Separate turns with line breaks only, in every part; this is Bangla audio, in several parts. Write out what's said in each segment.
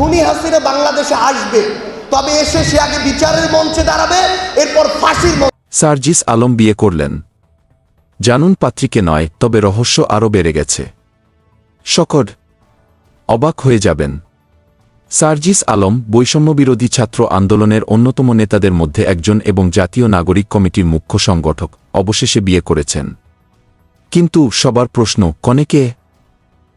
খুনি হাসিনা বাংলাদেশে আসবে, তবে এসে সে আগে বিচারের মঞ্চে দাঁড়াবে, এরপর ফাঁসির মঞ্চে।
সার্জিস আলম বিয়ে করলেন। জানুন পাত্রীকে নয়, তবে রহস্য আরও বেড়ে গেছে। সকড অবাক হয়ে যাবেন। সার্জিস আলম বৈষম্যবিরোধী ছাত্র আন্দোলনের অন্যতম নেতাদের মধ্যে একজন এবং জাতীয় নাগরিক কমিটির মুখ্য সংগঠক, অবশেষে বিয়ে করেছেন। কিন্তু সবার প্রশ্ন, কনে কে?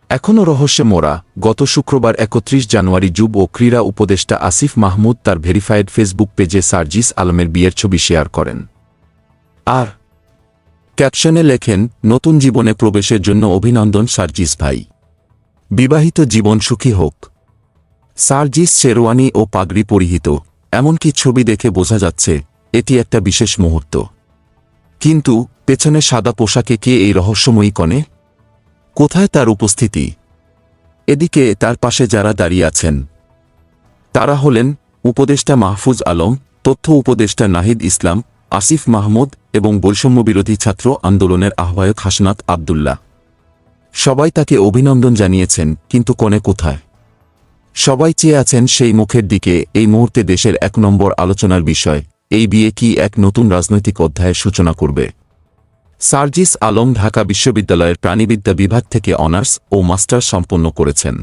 এখনও রহস্যে মোড়া। গত শুক্রবার ৩১ জানুয়ারি যুব ও ক্রীড়া উপদেষ্টা আসিফ মাহমুদ তার ভেরিফাইড ফেসবুক পেজে সার্জিস আলমের বিয়ের ছবি শেয়ার করেন। আর ক্যাপশনে লেখেন, নতুন জীবনে প্রবেশের জন্য অভিনন্দন সার্জিস ভাই, বিবাহিত জীবন সুখী হোক। সার্জিস শেরওয়ানি ও পাগড়ি পরিহিত, এমনকি ছবি দেখে বোঝা যাচ্ছে এটি একটা বিশেষ মুহূর্ত। কিন্তু পেছনে সাদা পোশাকে কে এই রহস্যময়ী কনে? কোথায় তার উপস্থিতি? এদিকে তার পাশে যারা দাঁড়িয়ে আছেন তারা হলেন উপদেষ্টা মাহফুজ আলম, তথ্য উপদেষ্টা নাহিদ ইসলাম, আসিফ মাহমুদ এবং বৈষম্যবিরোধী ছাত্র আন্দোলনের আহ্বায়ক হাসনাত আবদুল্লাহ। সবাই তাকে অভিনন্দন জানিয়েছেন, কিন্তু কনে কোথায়? সবাই চেয়ে আছেন সেই মুখের দিকে। এই মুহূর্তে দেশের ১ নম্বর আলোচনার বিষয়, এই বিয়ে কি এক নতুন রাজনৈতিক অধ্যায়ের সূচনা করবে? সার্জিস আলম ঢাকা বিশ্ববিদ্যালয়ের প্রাণিবিদ্যা বিভাগ থেকে অনার্স ও মাস্টার্স সম্পন্ন করেছেন।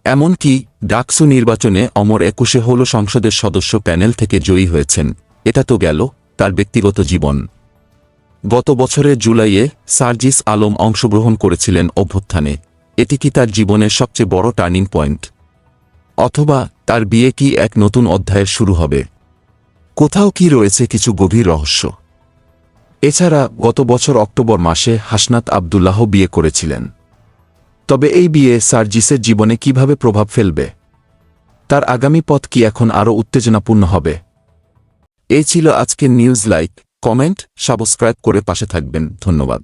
এমনকি ডাকসু নির্বাচনে অমর ২১ হল সংসদের সদস্য প্যানেল থেকে জয়ী হয়েছেন। এটা তো গেল তার ব্যক্তিগত জীবন। গত বছরের জুলাইয়ে সার্জিস আলম অংশগ্রহণ করেছিলেন অভ্যুত্থানে। এটি কি তার জীবনের সবচেয়ে বড় টার্নিং পয়েন্ট? অথবা তার বিয়ে কি এক নতুন অধ্যায়ের শুরু হবে? কোথাও কি রয়েছে কিছু গভীর রহস্য? এছাড়া গত বছর অক্টোবর মাসে হাসনাত আবদুল্লাহ বিয়ে করেছিলেন। তবে এই বিয়ে সার্জিসের জীবনে কিভাবে প্রভাব ফেলবে? তার আগামী পথ কি এখন আরও উত্তেজনাপূর্ণ হবে? এই ছিল আজকের নিউজ। লাইক, কমেন্ট, সাবস্ক্রাইব করে পাশে থাকবেন। ধন্যবাদ।